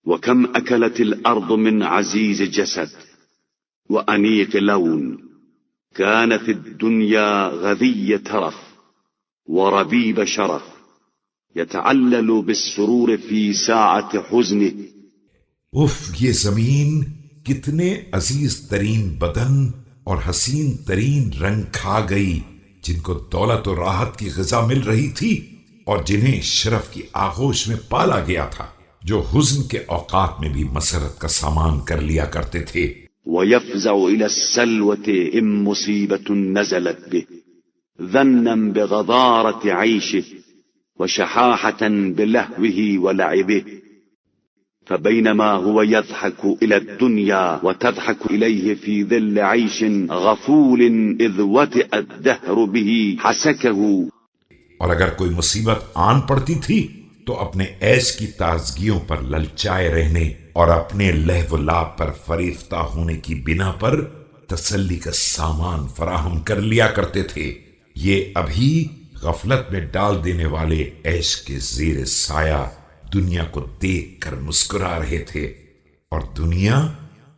وكم أكلت الأرض من عزيز جسد وأنيق لون، كان في الدنيا غذي ترف وربيب شرف، يتعلل بالسرور في ساعة حزنه. یہ زمین کتنے عزیز ترین بدن اور حسین ترین رنگ کھا گئی، جن کو دولت و راحت کی غذا مل رہی تھی اور جنہیں شرف کی آغوش میں پالا گیا تھا، جو حزن کے اوقات میں بھی مسرت کا سامان کر لیا کرتے تھے۔ ويفزع إلى السلوة إن مصيبة نزلت به، ذنا بغضارة عيشه وشحاحة بلهوه ولعبه، فبينما هو يضحك إلى الدنيا وتضحك إليه في ظل عيش غفول إذ وطئ الدهر به حسكه۔ اور اگر کوئی مصیبت آن پڑتی تھی تو اپنے عیش کی تازگیوں پر للچائے رہنے اور اپنے لہو و لعب پر فریفتہ ہونے کی بنا پر تسلی کا سامان فراہم کر لیا کرتے تھے۔ یہ ابھی غفلت میں ڈال دینے والے عیش کے زیر سایہ دنیا کو دیکھ کر مسکرا رہے تھے، اور دنیا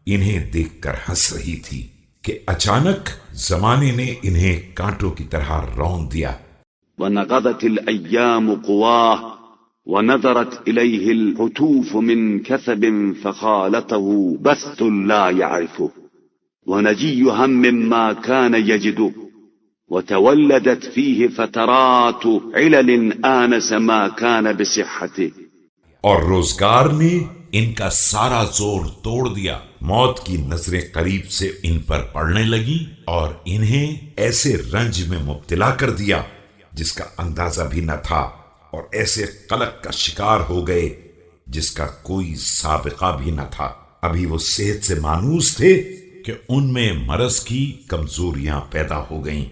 انہیں دیکھ کر ہنس رہی تھی کہ اچانک زمانے نے انہیں کانٹوں کی طرح رون دیا۔ ونقضت الأيام قواه ونظرت إليه الهتوف من كثب فخالطه بث لا يعرفه، ونجي هم ما كان يجده، وتولدت فيه فترات علل آنس ما كان بصحته۔ اور روزگار نے ان کا سارا زور توڑ دیا، موت کی نظریں قریب سے ان پر پڑنے لگی اور انہیں ایسے رنج میں مبتلا کر دیا جس کا اندازہ بھی نہ تھا، اور ایسے قلق کا شکار ہو گئے جس کا کوئی سابقہ بھی نہ تھا۔ ابھی وہ صحت سے مانوس تھے کہ ان میں مرض کی کمزوریاں پیدا ہو گئیں۔